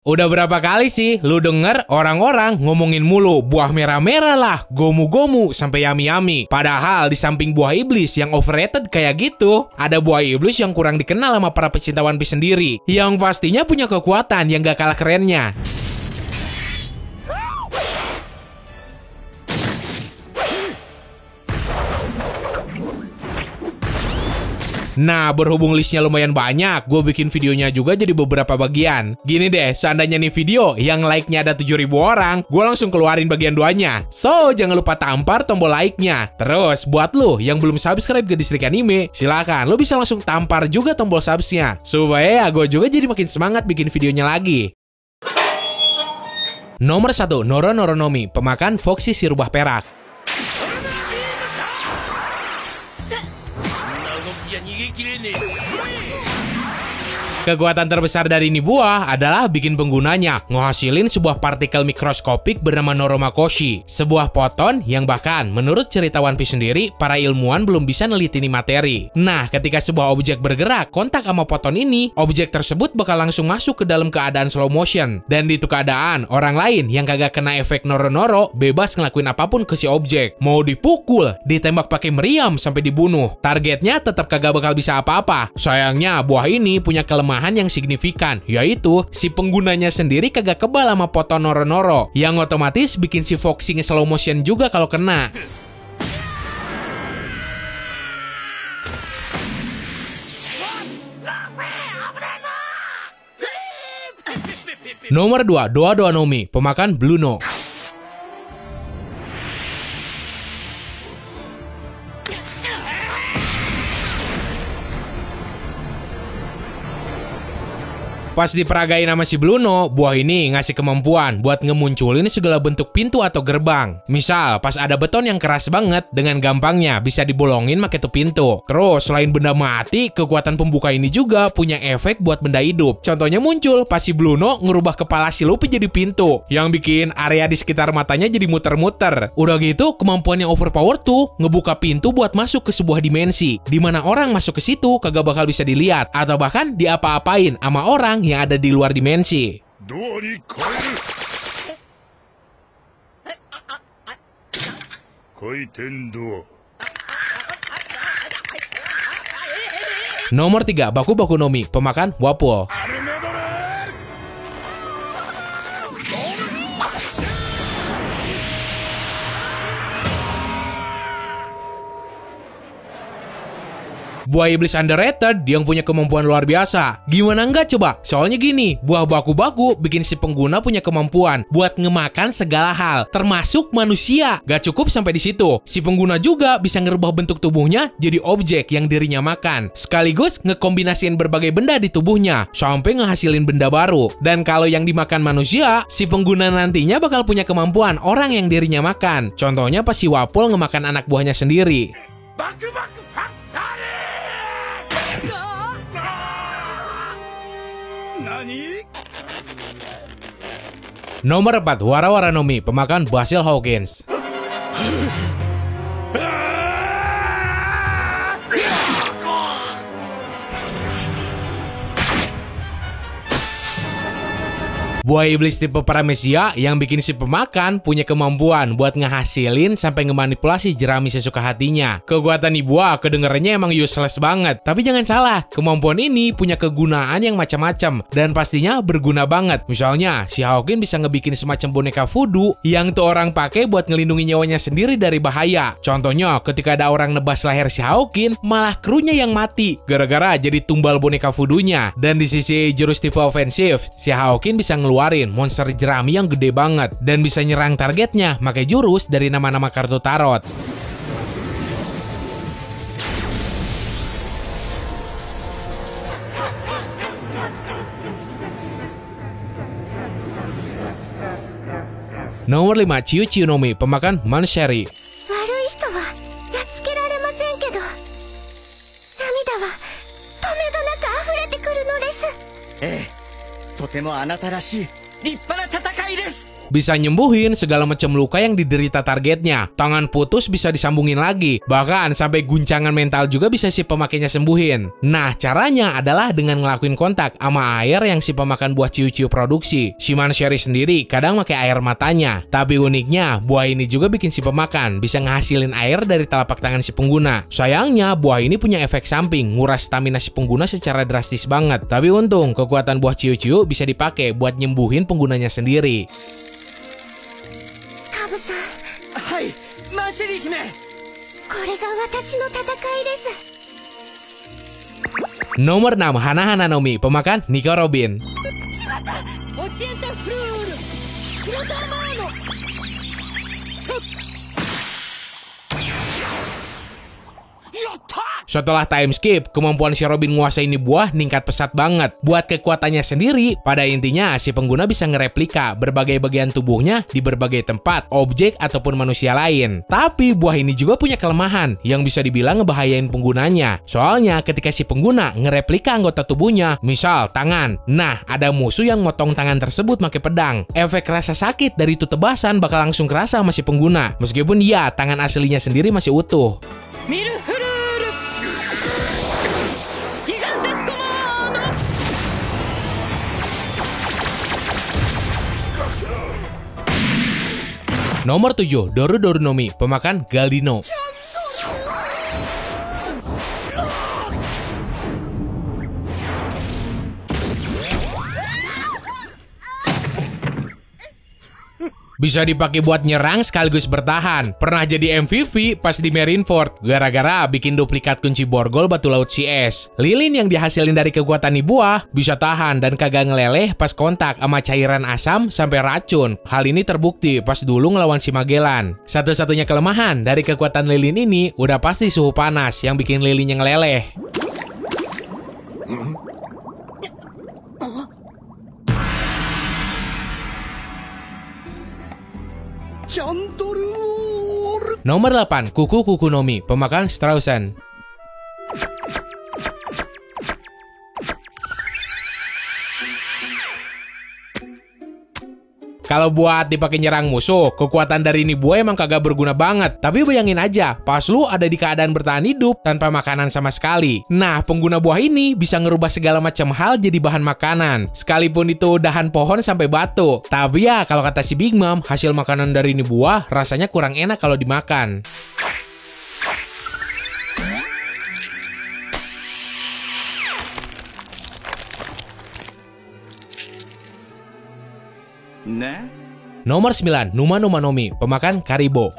Udah berapa kali sih lu denger orang-orang ngomongin mulu buah merah-merah lah, gomu-gomu, sampai yami-yami. Padahal di samping buah iblis yang overrated kayak gitu, ada buah iblis yang kurang dikenal sama para pecinta One Piece sendiri, yang pastinya punya kekuatan yang gak kalah kerennya. Nah, berhubung listnya lumayan banyak, gue bikin videonya juga jadi beberapa bagian. Gini deh, seandainya nih video yang like-nya ada 7.000 orang, gue langsung keluarin bagian 2-nya. So, jangan lupa tampar tombol like-nya. Terus, buat lo yang belum subscribe ke Distrik Anime, silakan lo bisa langsung tampar juga tombol subs-nya. Supaya gue juga jadi makin semangat bikin videonya lagi. Nomor 1, Noro-Noronomi, pemakan Foxy si rubah perak. Kekuatan terbesar dari ini buah adalah bikin penggunanya ngehasilin sebuah partikel mikroskopik bernama Noromakoshi, sebuah foton yang bahkan menurut cerita One Piece sendiri, para ilmuwan belum bisa neliti ini materi. Nah, ketika sebuah objek bergerak kontak sama foton ini, objek tersebut bakal langsung masuk ke dalam keadaan slow motion. Dan di itu keadaan, orang lain yang kagak kena efek Noro-Noro bebas ngelakuin apapun ke si objek. Mau dipukul, ditembak pakai meriam sampai dibunuh. Targetnya tetap kagak bakal bisa apa-apa. Sayangnya, buah ini punya kelemahan yang signifikan, yaitu si penggunanya sendiri kagak kebal sama foton Noro-Noro, yang otomatis bikin si Foxy slow motion juga kalau kena. Nomor 2, Doa-Doa-Nomi, pemakan Blueno. Pas diperagain sama si Blueno, buah ini ngasih kemampuan buat ngemunculin segala bentuk pintu atau gerbang. Misal, pas ada beton yang keras banget, dengan gampangnya bisa dibolongin pakai tuh pintu. Terus, selain benda mati, kekuatan pembuka ini juga punya efek buat benda hidup. Contohnya muncul pas si Blueno ngerubah kepala si Luffy jadi pintu, yang bikin area di sekitar matanya jadi muter-muter. Udah gitu, kemampuan yang overpower tuh ngebuka pintu buat masuk ke sebuah dimensi, dimana orang masuk ke situ kagak bakal bisa dilihat, atau bahkan diapa-apain sama orang yang ada di luar dimensi. Nomor 3, Baku-Baku Nomi, pemakan Wapol. Buah iblis underrated yang punya kemampuan luar biasa. Gimana enggak coba? Soalnya gini, buah baku-baku bikin si pengguna punya kemampuan buat ngemakan segala hal, termasuk manusia. Gak cukup sampai di situ, si pengguna juga bisa ngerubah bentuk tubuhnya jadi objek yang dirinya makan, sekaligus ngekombinasiin berbagai benda di tubuhnya sampai ngehasilin benda baru. Dan kalau yang dimakan manusia, si pengguna nantinya bakal punya kemampuan orang yang dirinya makan. Contohnya pas si Wapol ngemakan anak buahnya sendiri. Nomor 4, Wara-Wara Nomi, pemakan Basil Hawkins. Buah iblis tipe paramesia yang bikin si pemakan punya kemampuan buat ngehasilin sampai ngemanipulasi jerami sesuka hatinya. Kekuatan nih buah kedengarannya emang useless banget, tapi jangan salah, kemampuan ini punya kegunaan yang macam-macam dan pastinya berguna banget. Misalnya, si Hawkins bisa ngebikin semacam boneka voodoo yang tuh orang pakai buat ngelindungi nyawanya sendiri dari bahaya. Contohnya, ketika ada orang nebas leher si Hawkins, malah krunya yang mati gara-gara jadi tumbal boneka voodoo-nya. Dan di sisi jurus tipe ofensif, si Hawkins bisa ngeluarin monster jerami yang gede banget dan bisa nyerang targetnya pakai jurus dari nama-nama kartu tarot. Nomor 5, Chiu-Chiu Nomi, pemakan Mansheri. Bisa nyembuhin segala macam luka yang diderita targetnya. Tangan putus bisa disambungin lagi. Bahkan sampai guncangan mental juga bisa si pemakainya sembuhin. Nah, caranya adalah dengan ngelakuin kontak sama air yang si pemakan buah ciu-ciu produksi. Si manusiari sendiri kadang pakai air matanya. Tapi uniknya, buah ini juga bikin si pemakan bisa ngehasilin air dari telapak tangan si pengguna. Sayangnya, buah ini punya efek samping, nguras stamina si pengguna secara drastis banget. Tapi untung, kekuatan buah ciu-ciu bisa dipakai buat nyembuhin penggunanya sendiri. Hai, Masarie Hime. Nomor 6, Hana Nomi, pemakan Nico Robin. Setelah time skip, kemampuan si Robin nguasai ini buah ningkat pesat banget. Buat kekuatannya sendiri, pada intinya si pengguna bisa ngereplika berbagai bagian tubuhnya di berbagai tempat, objek, ataupun manusia lain. Tapi buah ini juga punya kelemahan yang bisa dibilang ngebahayain penggunanya. Soalnya ketika si pengguna ngereplika anggota tubuhnya, misal tangan, nah ada musuh yang motong tangan tersebut pakai pedang. Efek rasa sakit dari itu tebasan bakal langsung kerasa sama si pengguna. Meskipun ya, tangan aslinya sendiri masih utuh. Nomor 7, Doru Nomi, pemakan Galdino. Bisa dipakai buat nyerang sekaligus bertahan. Pernah jadi MVP pas di Marineford gara-gara bikin duplikat kunci borgol batu laut CS. Lilin yang dihasilin dari kekuatan nih buah bisa tahan dan kagak ngeleleh pas kontak sama cairan asam sampai racun. Hal ini terbukti pas dulu ngelawan si Magellan. Satu-satunya kelemahan dari kekuatan lilin ini udah pasti suhu panas yang bikin lilinnya ngeleleh. Nomor 8, Kuku Nomi, pemakan Straussen. Kalau buat dipakai nyerang musuh, kekuatan dari ini buah emang kagak berguna banget. Tapi bayangin aja, pas lu ada di keadaan bertahan hidup tanpa makanan sama sekali. Nah, pengguna buah ini bisa ngerubah segala macam hal jadi bahan makanan. Sekalipun itu dahan pohon sampai batu. Tapi ya, kalau kata si Big Mom, hasil makanan dari ini buah rasanya kurang enak kalau dimakan. Nah. Nomor 9, Numa Nomi, pemakan Karibo.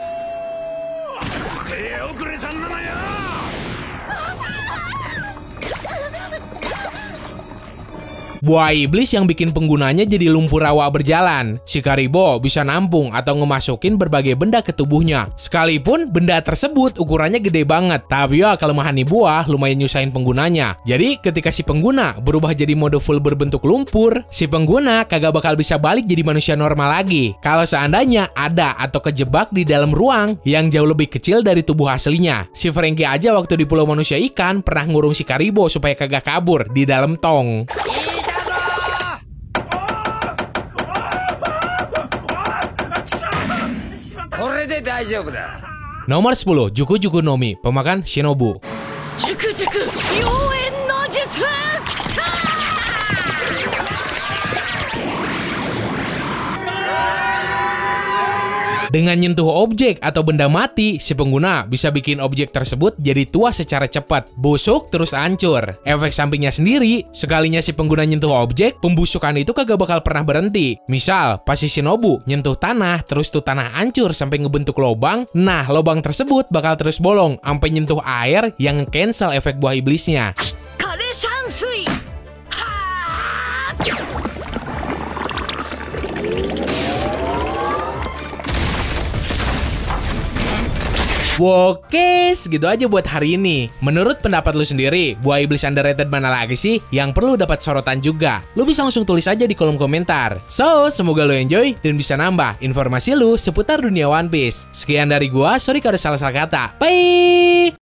Buah iblis yang bikin penggunanya jadi lumpur rawa berjalan. Si Karibo bisa nampung atau ngemasukin berbagai benda ke tubuhnya. Sekalipun benda tersebut ukurannya gede banget. Tapi ya kelemahan nih buah lumayan nyusahin penggunanya. Jadi ketika si pengguna berubah jadi mode full berbentuk lumpur, si pengguna kagak bakal bisa balik jadi manusia normal lagi. Kalau seandainya ada atau kejebak di dalam ruang yang jauh lebih kecil dari tubuh aslinya. Si Franky aja waktu di Pulau Manusia Ikan pernah ngurung si Karibo supaya kagak kabur di dalam tong. Nomor 10, Juku Nomi, pemakan Shinobu. Dengan nyentuh objek atau benda mati, si pengguna bisa bikin objek tersebut jadi tua secara cepat, busuk terus hancur. Efek sampingnya sendiri, sekalinya si pengguna nyentuh objek, pembusukan itu kagak bakal pernah berhenti. Misal, pas si Shinobu nyentuh tanah, terus tuh tanah hancur sampai ngebentuk lobang, nah lobang tersebut bakal terus bolong sampai nyentuh air yang cancel efek buah iblisnya. Oke, segitu aja buat hari ini. Menurut pendapat lu sendiri, buah iblis underrated mana lagi sih yang perlu dapat sorotan juga? Lu bisa langsung tulis aja di kolom komentar. So, semoga lu enjoy dan bisa nambah informasi lu seputar dunia One Piece. Sekian dari gua, sorry kalau ada salah-salah kata. Bye!